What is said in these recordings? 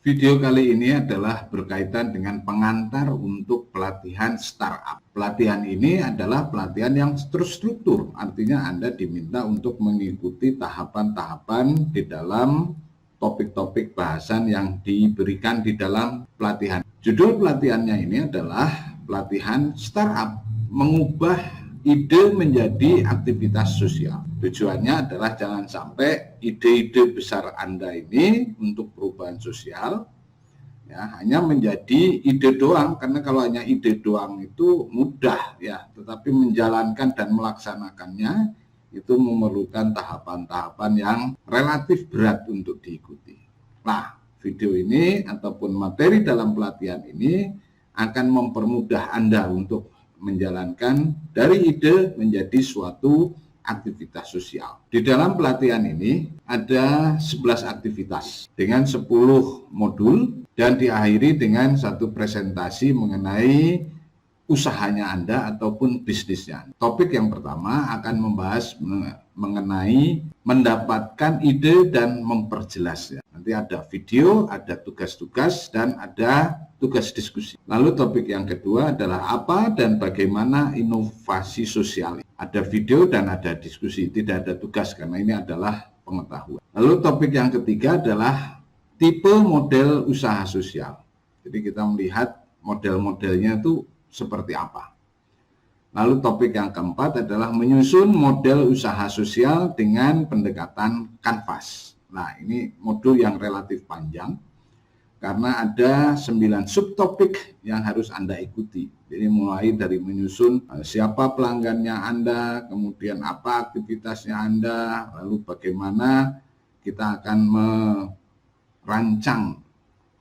Video kali ini adalah berkaitan dengan pengantar untuk pelatihan startup. Pelatihan ini adalah pelatihan yang terstruktur, artinya Anda diminta untuk mengikuti tahapan-tahapan di dalam topik-topik bahasan yang diberikan di dalam pelatihan. Judul pelatihannya ini adalah pelatihan startup, mengubah ide menjadi aktivitas sosial. Tujuannya adalah jangan sampai ide-ide besar Anda ini untuk perubahan sosial ya hanya menjadi ide doang, karena kalau hanya ide doang itu mudah ya, tetapi menjalankan dan melaksanakannya itu memerlukan tahapan-tahapan yang relatif berat untuk diikuti. Nah, video ini ataupun materi dalam pelatihan ini akan mempermudah Anda untuk menjalankan dari ide menjadi suatu aktivitas sosial. Di dalam pelatihan ini ada 11 aktivitas dengan 10 modul dan diakhiri dengan satu presentasi mengenai usahanya Anda ataupun bisnisnya. Topik yang pertama akan membahas mengenai mendapatkan ide dan memperjelasnya. Nanti ada video, ada tugas-tugas, dan ada tugas diskusi. Lalu topik yang kedua adalah apa dan bagaimana inovasi sosial. Ada video dan ada diskusi, tidak ada tugas karena ini adalah pengetahuan. Lalu topik yang ketiga adalah tipe model usaha sosial. Jadi kita melihat model-modelnya itu seperti apa. Lalu topik yang keempat adalah menyusun model usaha sosial dengan pendekatan kanvas. Nah, ini modul yang relatif panjang karena ada 9 subtopik yang harus Anda ikuti. Jadi mulai dari menyusun siapa pelanggannya Anda, kemudian apa aktivitasnya Anda, lalu bagaimana kita akan merancang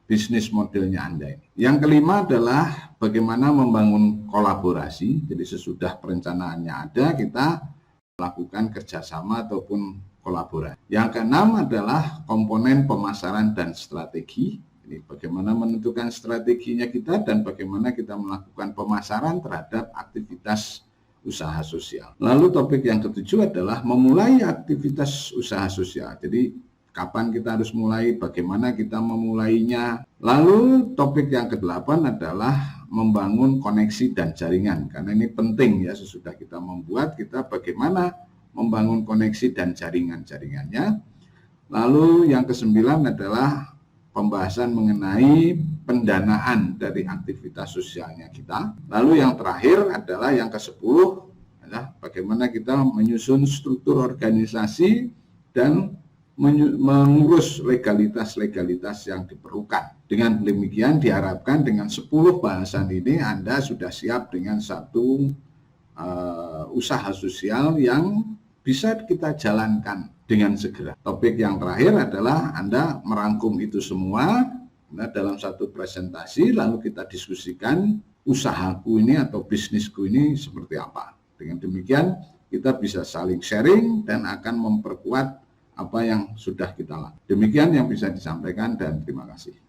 bisnis modelnya Anda ini. Yang kelima adalah bagaimana membangun kolaborasi. Jadi sesudah perencanaannya ada, kita melakukan kerjasama ataupun kolaborasi. Yang keenam adalah komponen pemasaran dan strategi. Ini bagaimana menentukan strateginya kita dan bagaimana kita melakukan pemasaran terhadap aktivitas usaha sosial. Lalu topik yang ketujuh adalah memulai aktivitas usaha sosial. Jadi kapan kita harus mulai, bagaimana kita memulainya. Lalu topik yang ke-8 adalah membangun koneksi dan jaringan. Karena ini penting ya, sesudah kita membuat, kita bagaimana membangun koneksi dan jaringan-jaringannya. Lalu yang ke-9 adalah pembahasan mengenai pendanaan dari aktivitas sosialnya kita. Lalu yang terakhir adalah yang ke-10 adalah bagaimana kita menyusun struktur organisasi dan mengurus legalitas-legalitas yang diperlukan. Dengan demikian diharapkan dengan 10 bahasan ini Anda sudah siap dengan satu usaha sosial yang bisa kita jalankan dengan segera. Topik yang terakhir adalah Anda merangkum itu semua dalam satu presentasi, lalu kita diskusikan usahaku ini atau bisnisku ini seperti apa. Dengan demikian kita bisa saling sharing dan akan memperkuat apa yang sudah kita lakukan. Demikian yang bisa disampaikan dan terima kasih.